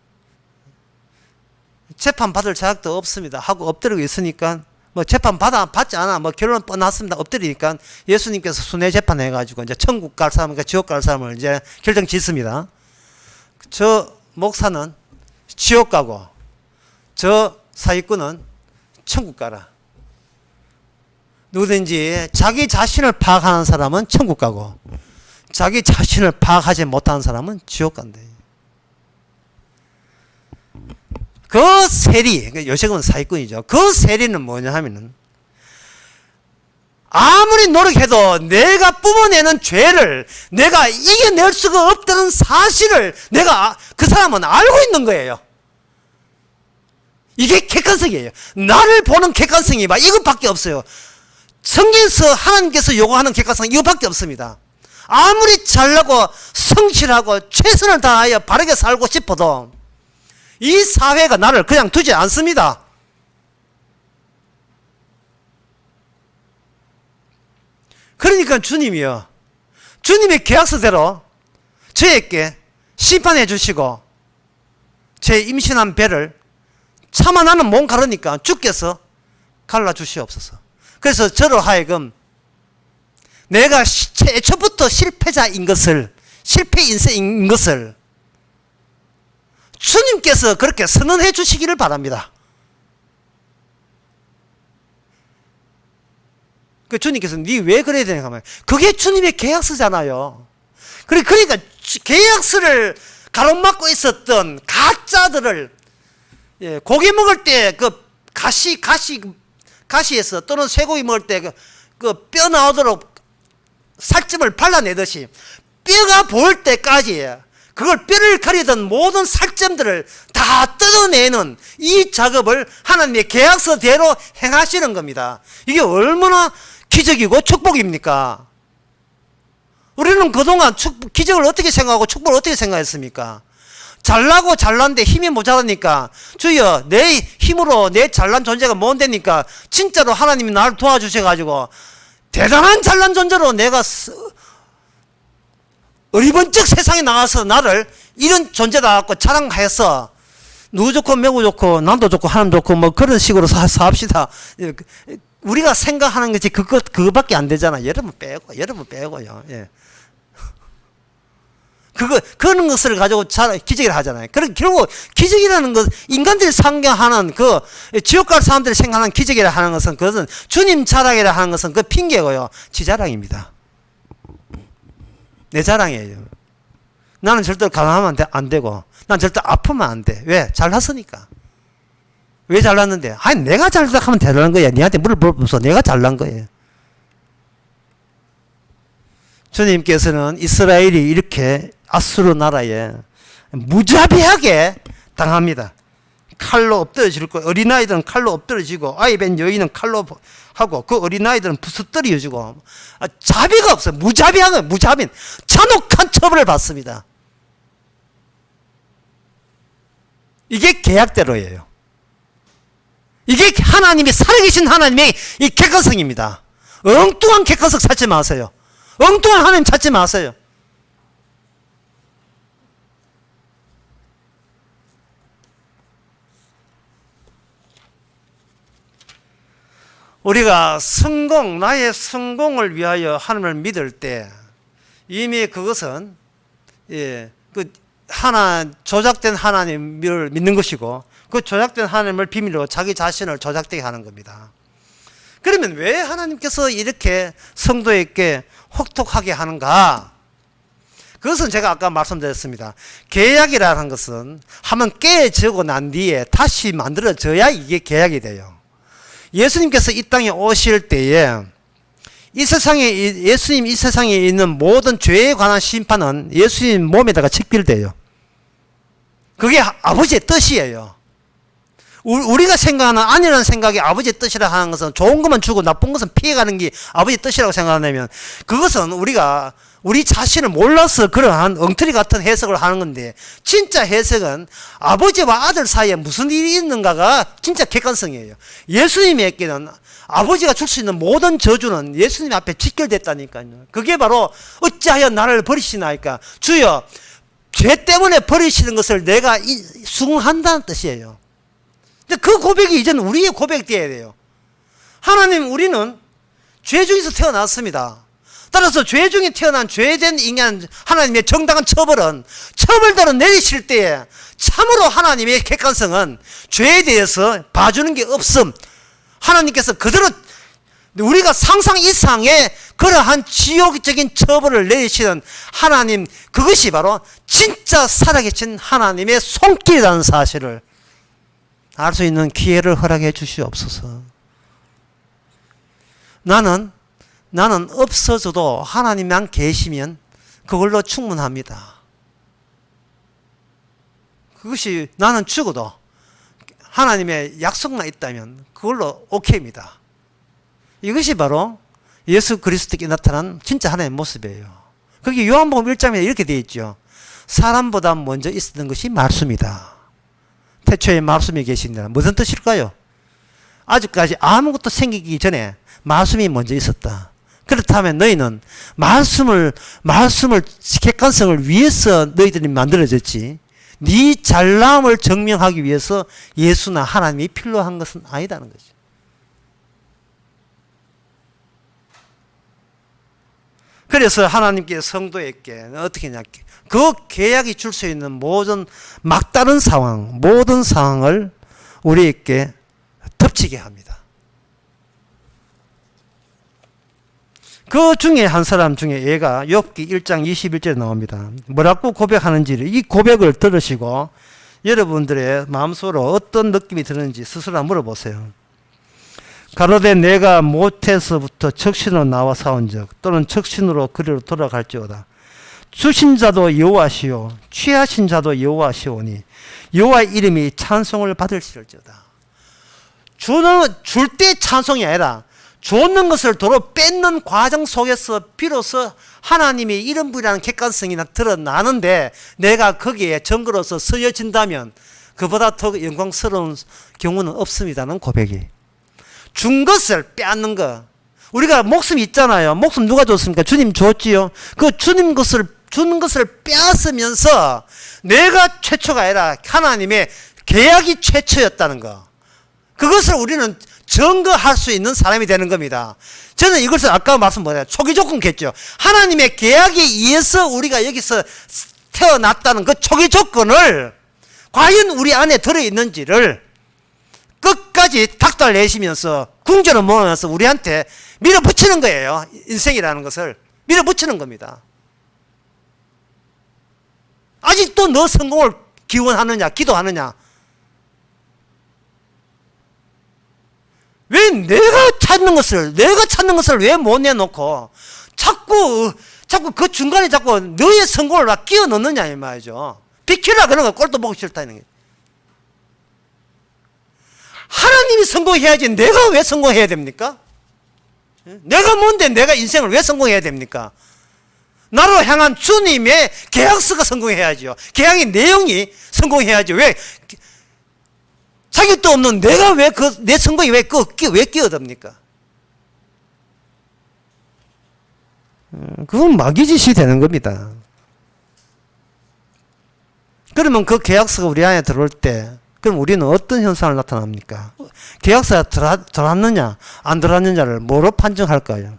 재판 받을 자격도 없습니다 하고 엎드리고 있으니까, 뭐 재판 받지 않아, 뭐 결론 뻔났습니다 엎드리니까 예수님께서 순회 재판 해가지고 이제 천국 갈 사람과 지옥 갈 사람을 이제 결정 짓습니다. 저 목사는 지옥 가고 저 사기꾼은 천국 가라. 누구든지 자기 자신을 파악하는 사람은 천국 가고 자기 자신을 파악하지 못하는 사람은 지옥 간대. 그 세리, 요셉은 사기꾼이죠. 그 세리는 뭐냐 하면은, 아무리 노력해도 내가 뿜어내는 죄를 내가 이겨낼 수가 없다는 사실을 그 사람은 알고 있는 거예요. 이게 객관성이에요. 나를 보는 객관성이 막 이것밖에 없어요. 성경에서 하나님께서 요구하는 객관성은 이것밖에 없습니다. 아무리 잘나고 성실하고 최선을 다하여 바르게 살고 싶어도 이 사회가 나를 그냥 두지 않습니다. 그러니까 주님이요, 주님의 계약서대로 저에게 심판해 주시고 제 임신한 배를 차마 나는 못 가르니까 주께서 갈라 주시옵소서. 그래서 저로 하여금 내가 애초부터 실패자인 것을, 실패 인생인 것을 주님께서 그렇게 선언해 주시기를 바랍니다. 그 주님께서 니 왜 그래야 되냐 하면, 그게 주님의 계약서잖아요. 그러니까 계약서를 가로막고 있었던 가짜들을, 고기 먹을 때 그 가시에서 또는 쇠고기 먹을 때 그 뼈 나오도록 살점을 발라내듯이 뼈가 보일 때까지 그걸 뼈를 가리던 모든 살점들을 다 뜯어내는 이 작업을 하나님의 계약서대로 행하시는 겁니다. 이게 얼마나 기적이고 축복입니까? 우리는 그동안 기적을 어떻게 생각하고 축복을 어떻게 생각했습니까? 잘나고 잘난데 힘이 모자라니까, 주여 내 힘으로 내 잘난 존재가 못 되니까 진짜로 하나님이 나를 도와주셔가지고 대단한 잘난 존재로 내가 어리번쩍 세상에 나와서 나를 이런 존재다 갖고 자랑하여서 누구 좋고 매구 좋고 남도 좋고 하나님 좋고 뭐 그런 식으로 사합시다. 우리가 생각하는 것이 그거밖에 안 되잖아. 여러분 빼고요. 예. 그런 것을 가지고 기적을 하잖아요. 결국 기적이라는 것, 인간들이 상경하는 지옥 갈 사람들이 생각하는 기적이라 하는 것은 그것은 주님 자랑이라 하는 것은 그 핑계고요. 지 자랑입니다. 내 자랑이에요. 나는 절대로 가난하면 안 되고, 난 절대 아프면 안 돼. 왜? 잘났으니까. 왜 잘났는데? 아니, 내가 잘났다 하면 되라는 거야. 니한테 물어보면서 내가 잘난 거예요. 주님께서는 이스라엘이 이렇게 아수르 나라에 무자비하게 당합니다. 칼로 엎드러질 거예요. 어린아이들은 칼로 엎드러지고 아이벤 여인은 칼로 하고 그 어린아이들은 부스터리어지고 자비가 없어요. 무자비한 거예요. 무자비. 잔혹한 처벌을 받습니다. 이게 계약대로예요. 이게 하나님이 살아계신 하나님의 이 객관성입니다. 엉뚱한 객관성 찾지 마세요. 엉뚱한 하나님 찾지 마세요. 우리가 나의 성공을 위하여 하나님을 믿을 때 이미 그것은 조작된 하나님을 믿는 것이고 그 조작된 하나님을 비밀로 자기 자신을 조작되게 하는 겁니다. 그러면 왜 하나님께서 이렇게 성도에게 혹독하게 하는가? 그것은 제가 아까 말씀드렸습니다. 계약이라는 것은 한번 깨지고 난 뒤에 다시 만들어져야 이게 계약이 돼요. 예수님께서 이 땅에 오실 때에 예수님 이 세상에 있는 모든 죄에 관한 심판은 예수님 몸에다가 책필돼요. 그게 아버지의 뜻이에요. 우리가 생각하는 아니라는 생각이 아버지의 뜻이라 하는 것은 좋은 것만 주고 나쁜 것은 피해가는 게 아버지의 뜻이라고 생각한다면 그것은 우리 자신을 몰라서 그러한 엉터리 같은 해석을 하는 건데 진짜 해석은 아버지와 아들 사이에 무슨 일이 있는가가 진짜 객관성이에요. 예수님에게는 아버지가 줄 수 있는 모든 저주는 예수님 앞에 직결됐다니까요. 그게 바로 어찌하여 나를 버리시나이까. 주여 죄 때문에 버리시는 것을 내가 수긍한다는 뜻이에요. 근데 그 고백이 이제는 우리의 고백이 되어야 돼요. 하나님, 우리는 죄 중에서 태어났습니다. 따라서 죄 중에 태어난 죄된 인간 하나님의 정당한 처벌대로 내리실 때에 참으로 하나님의 객관성은 죄에 대해서 봐주는 게 없음. 하나님께서 그대로 우리가 상상 이상의 그러한 지옥적인 처벌을 내리시는 하나님, 그것이 바로 진짜 살아계신 하나님의 손길이라는 사실을 알 수 있는 기회를 허락해 주시옵소서. 나는 없어져도 하나님만 계시면 그걸로 충분합니다. 그것이 나는 죽어도 하나님의 약속만 있다면 그걸로 오케이입니다. 이것이 바로 예수 그리스도께 나타난 진짜 하나님의 모습이에요. 거기 요한복음 1장에 이렇게 되어 있죠. 사람보다 먼저 있었던 것이 말씀이다. 태초에 말씀이 계신다. 무슨 뜻일까요? 아직까지 아무것도 생기기 전에 말씀이 먼저 있었다. 그렇다면 너희는 말씀을 객관성을 위해서 너희들이 만들어졌지 네 잘남을 증명하기 위해서 예수나 하나님이 필요한 것은 아니다는 거죠. 그래서 하나님께 성도에게 어떻게 하냐, 그 계약이 줄 수 있는 모든 막다른 상황, 모든 상황을 우리에게 덮치게 합니다. 그 중에 한 사람 중에 얘가 욥기 1장 21절에 나옵니다. 뭐라고 고백하는지를, 이 고백을 들으시고 여러분들의 마음속으로 어떤 느낌이 드는지 스스로 물어보세요. 가로되 내가 모태에서부터 적신으로 나와 싸운 적 또는 적신으로 그리로 돌아갈지어다. 주신 자도 여호와시요 취하신 자도 여호와시오니 여호와의 이름이 찬송을 받을지어다. 줄 때 찬송이 아니라 줬는 것을 도로 뺏는 과정 속에서 비로소 하나님의 이름 부이라는 객관성이 드러나는데 내가 거기에 정글어서 서여진다면 그보다 더 영광스러운 경우는 없습니다는 고백이. 준 것을 빼앗는 거. 우리가 목숨이 있잖아요. 목숨 누가 줬습니까? 주님 줬지요. 그 주님 것을 준 것을 빼앗으면서 내가 최초가 아니라 하나님의 계약이 최초였다는 거. 그것을 우리는 증거할 수 있는 사람이 되는 겁니다. 저는 이것을 아까 말씀 뭐냐 초기 조건겠죠. 하나님의 계약에 의해서 우리가 여기서 태어났다는 그 초기 조건을 과연 우리 안에 들어있는지를 끝까지 닥달내시면서 궁전을 모으면서 우리한테 밀어붙이는 거예요. 인생이라는 것을 밀어붙이는 겁니다. 아직도 너 성공을 기원하느냐 기도하느냐. 왜 내가 찾는 것을 왜 못 내놓고 자꾸 그 중간에 자꾸 너의 성공을 막 끼워 넣느냐 이 말이죠. 비키라 그런 거 꼴도 보기 싫다는 게. 하나님이 성공해야지 내가 왜 성공해야 됩니까? 내가 뭔데 내가 인생을 왜 성공해야 됩니까? 나로 향한 주님의 계약서가 성공해야죠. 계약의 내용이 성공해야죠. 왜 자격도 없는 내가 왜 내 성공이 왜 끼어듭니까? 그건 마귀짓이 되는 겁니다. 그러면 그 계약서가 우리 안에 들어올 때 그럼 우리는 어떤 현상을 나타납니까? 계약서가 들어왔느냐 안 들어왔느냐를 뭐로 판정할까요?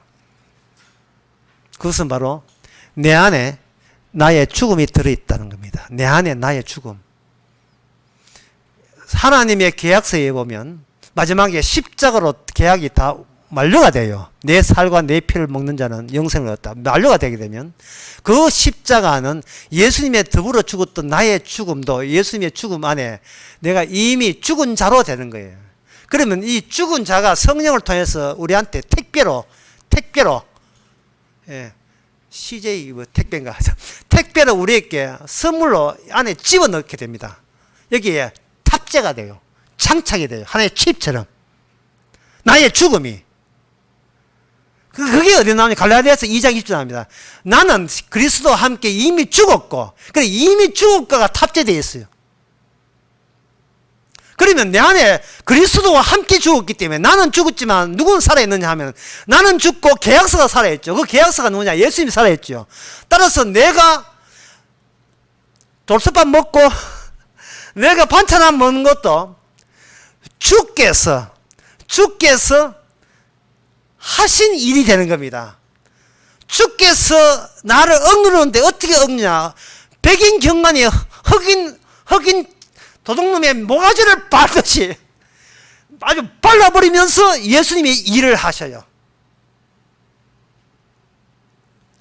그것은 바로 내 안에 나의 죽음이 들어있다는 겁니다. 내 안에 나의 죽음. 하나님의 계약서에 보면 마지막에 십자가로 계약이 다 만료가 돼요. 내 살과 내 피를 먹는 자는 영생을 얻다. 만료가 되게 되면 그 십자가는 예수님의 더불어 죽었던 나의 죽음도 예수님의 죽음 안에 내가 이미 죽은 자로 되는 거예요. 그러면 이 죽은 자가 성령을 통해서 우리한테 택배로 CJ 뭐 택배인가 하죠. 택배로 우리에게 선물로 안에 집어넣게 됩니다. 여기에 탑재가 돼요. 장착이 돼요. 하나의 칩처럼. 나의 죽음이. 그게 어디 나오냐? 갈라디아서 2장 20절 나옵니다. 나는 그리스도와 함께 이미 죽었고, 그래 이미 죽었고가 탑재되어 있어요. 그러면 내 안에 그리스도와 함께 죽었기 때문에 나는 죽었지만 누구는 살아있느냐 하면 나는 죽고 계약서가 살아있죠. 그 계약서가 누구냐? 예수님이 살아있죠. 따라서 내가 돌솥밥 먹고 내가 반찬 안 먹는 것도 주께서 하신 일이 되는 겁니다. 주께서 나를 억누르는데 어떻게 억누냐? 백인 경관이 흑인 도둑놈의 모가지를 밟듯이 아주 발라버리면서 예수님이 일을 하셔요.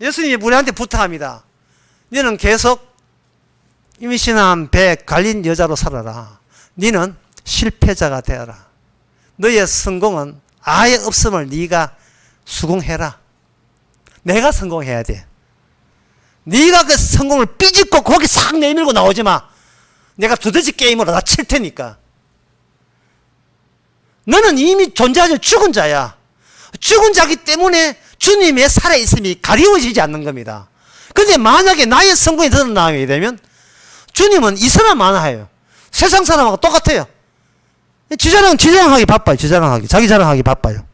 예수님이 우리한테 부탁합니다. 너는 계속 임신한 배 갈린 여자로 살아라. 너는 실패자가 되어라. 너의 성공은 아예 없음을 네가 수긍해라. 내가 성공해야 돼. 네가 그 성공을 삐집고 거기 싹 내밀고 나오지 마. 내가 두더지 게임으로 다 칠 테니까. 너는 이미 존재하지 죽은 자야. 죽은 자기 때문에 주님의 살아있음이 가리워지지 않는 겁니다. 그런데 만약에 나의 성공이 드러나게 되면 주님은 있으나 마나해요. 세상 사람하고 똑같아요. 지자랑하기 바빠요. 자기 자랑하기 바빠요.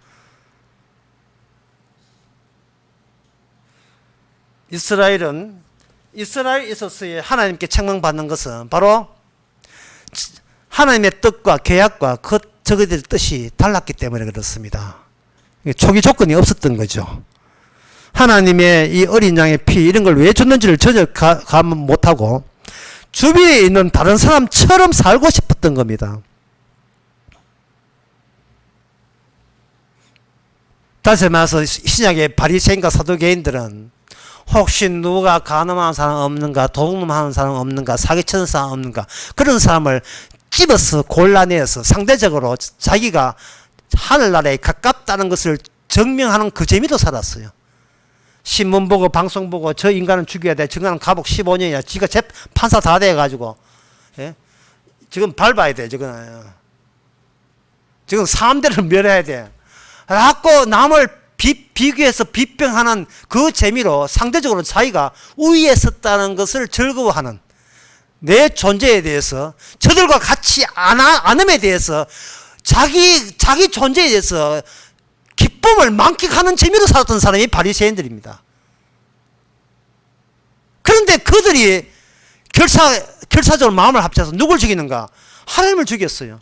이스라엘 있었어요. 하나님께 책망받는 것은 바로 하나님의 뜻과 계약과 저희들의 뜻이 달랐기 때문에 그렇습니다. 초기 조건이 없었던 거죠. 하나님의 이 어린 양의 피 이런 걸 왜 줬는지를 전혀 감 못하고 주변에 있는 다른 사람처럼 살고 싶었던 겁니다. 다시 말해서 신약의 바리새인과 사두개인들은 혹시 누가 간음하는 사람 없는가, 도둑놈하는 사람 없는가, 사기치는 사람 없는가, 그런 사람을 집어서 골라내서 상대적으로 자기가 하늘나라에 가깝다는 것을 증명하는 그 재미도 살았어요. 신문 보고 방송 보고 저 인간은 죽여야 돼, 저 인간은 감옥 15년이야, 지가 판사 다 돼가지고, 예? 지금 밟아야 돼, 지금 3대를 멸해야 돼. 라고 남을 비교해서 비평하는 그 재미로 상대적으로 자기가 우위에 섰다는 것을 즐거워하는 내 존재에 대해서 저들과 같이 않음에 대해서 자기 존재에 대해서 기쁨을 만끽하는 재미로 살았던 사람이 바리새인들입니다. 그런데 그들이 결사적으로 마음을 합쳐서 누굴 죽이는가? 하나님을 죽였어요.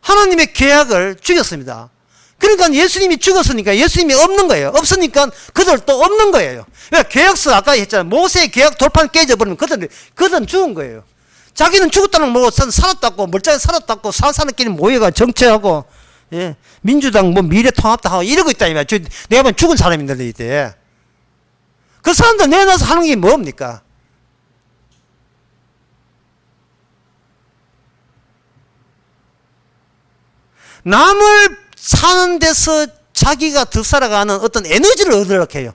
하나님의 계약을 죽였습니다. 그러니까 예수님이 죽었으니까 예수님이 없는 거예요. 없으니까 그들도 없는 거예요. 그러니까 계약서 아까 했잖아요. 모세의 계약 돌판 깨져버리면 그들은 죽은 거예요. 자기는 죽었다는 뭐 살았다고 멀쩡히 살았다고 사람끼리 모여가 정치하고 예, 민주당 뭐 미래통합당 하고 이러고 있다 이거야. 내가 보면 죽은 사람인데 이때 그 사람들 내놔서 하는 게 뭡니까? 남을 사는 데서 자기가 더 살아가는 어떤 에너지를 얻으려고 해요.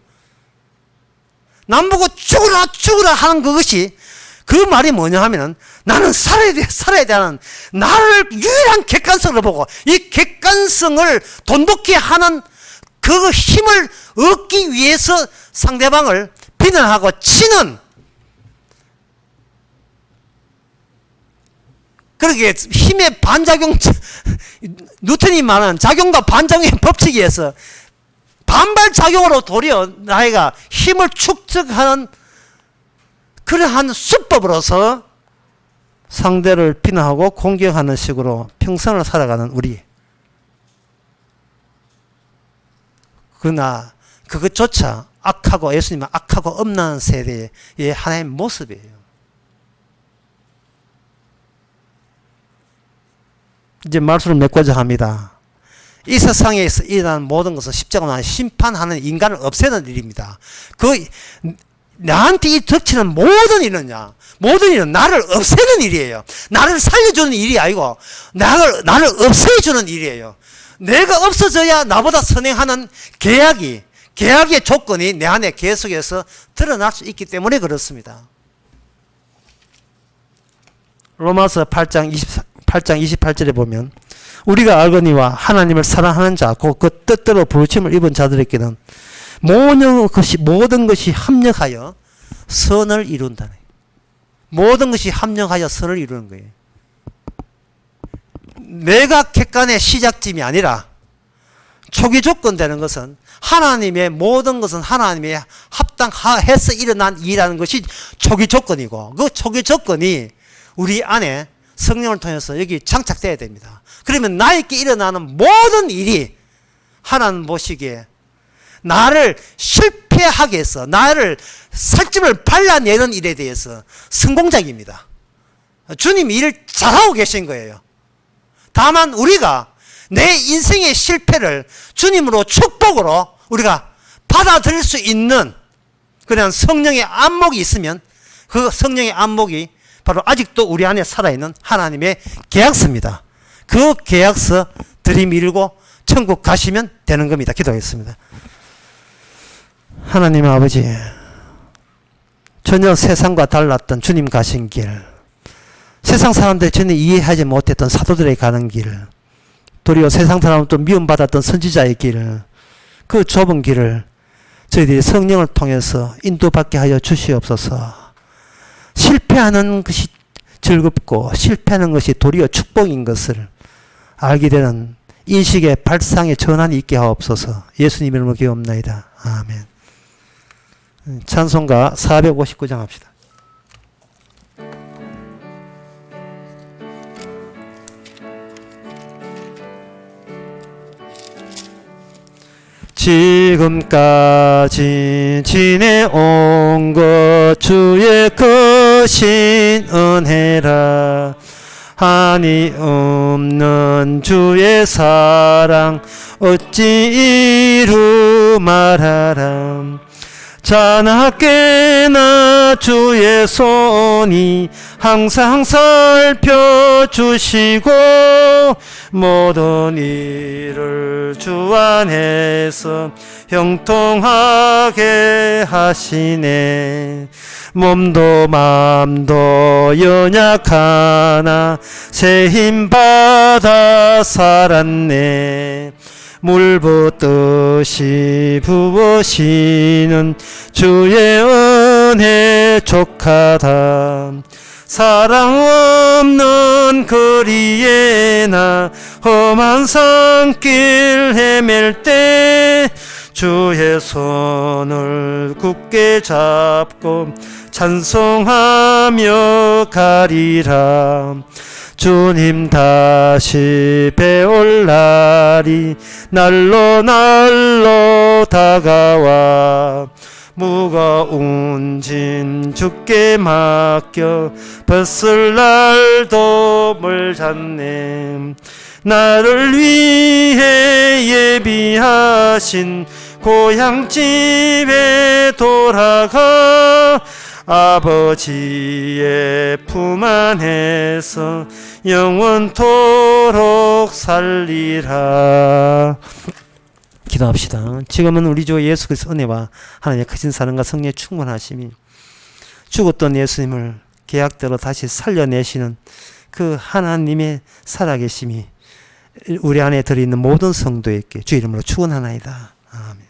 남 보고 죽으라 죽으라 하는 그것이 그 말이 뭐냐 하면은 나는 살아야 돼 하는 나를 유일한 객관성으로 보고 이 객관성을 돈독히 하는 그 힘을 얻기 위해서 상대방을 비난하고 치는 그렇게 힘의 반작용 뉴턴이 말하는 작용과 반작용의 법칙에 의해서 반발작용으로 도리어 나이가 힘을 축적하는 그러한 수법으로서 상대를 비난하고 공격하는 식으로 평생을 살아가는 우리. 그러나 그것조차 악하고 예수님은 악하고 엄난 세대의 하나의 모습이에요. 이제 말씀을 맺고자 합니다. 이 세상에서 일어나는 모든 것은 십자가로 심판하는 인간을 없애는 일입니다. 나한테 이 덮치는 모든 일은 나를 없애는 일이에요. 나를 살려주는 일이 아니고 나를 없애주는 일이에요. 내가 없어져야 나보다 선행하는 계약의 조건이 내 안에 계속해서 드러날 수 있기 때문에 그렇습니다. 로마서 8장 28절에 보면 우리가 알거니와 하나님을 사랑하는 자 곧 그 뜻대로 부르심을 입은 자들에게는 모든 것이 합력하여 선을 이룬다네. 모든 것이 합력하여 선을 이루는 거예요. 내가 객관의 시작점이 아니라 초기 조건 되는 것은 하나님의 모든 것은 하나님의 합당해서 일어난 일이라는 것이 초기 조건이고 그 초기 조건이 우리 안에 성령을 통해서 여기 장착돼야 됩니다. 그러면 나에게 일어나는 모든 일이 하나님 보시기에 나를 실패하게 해서 나를 살집을 발라내는 일에 대해서 성공작입니다. 주님이 일을 잘하고 계신 거예요. 다만 우리가 내 인생의 실패를 주님으로 축복으로 우리가 받아들일 수 있는 그런 성령의 안목이 있으면 그 성령의 안목이 바로 아직도 우리 안에 살아있는 하나님의 계약서입니다. 그 계약서 들이밀고 천국 가시면 되는 겁니다. 기도하겠습니다. 하나님 아버지, 전혀 세상과 달랐던 주님 가신 길, 세상 사람들이 전혀 이해하지 못했던 사도들의 가는 길, 도리어 세상 사람도 미움받았던 선지자의 길, 그 좁은 길을 저희들이 성령을 통해서 인도받게 하여 주시옵소서. 실패하는 것이 즐겁고 실패하는 것이 도리어 축복인 것을 알게 되는 인식의 발상의 전환이 있게 하옵소서. 예수님 이름으로 기도옵나이다. 아멘. 찬송가 459장 합시다. 지금까지 지내온 것 주의 크신 은혜라. 한이 없는 주의 사랑 어찌 이루 말하람. 자나깨나 주의 손이 항상 살펴주시고 모든 일을 주 안에서 형통하게 하시네. 몸도 마음도 연약하나 새 힘 받아 살았네. 물 붓듯이 부으시는 주의 은혜 족하다. 사랑 없는 거리에 나 험한 산길 헤맬 때 주의 손을 굳게 잡고 찬송하며 가리라. 주님 다시 배올 날이 날로 다가와 무거운 짐 주께 맡겨 벗을 날도 멀잖네. 나를 위해 예비하신 고향집에 돌아가 아버지의 품 안에서 영원토록 살리라. 기도합시다. 지금은 우리 주 예수 그리스도의 은혜와 하나님의 크신 사랑과 성령의 충만하심이 죽었던 예수님을 계약대로 다시 살려내시는 그 하나님의 살아계심이 우리 안에 들어있는 모든 성도에게 주 이름으로 축원하나이다. 아멘.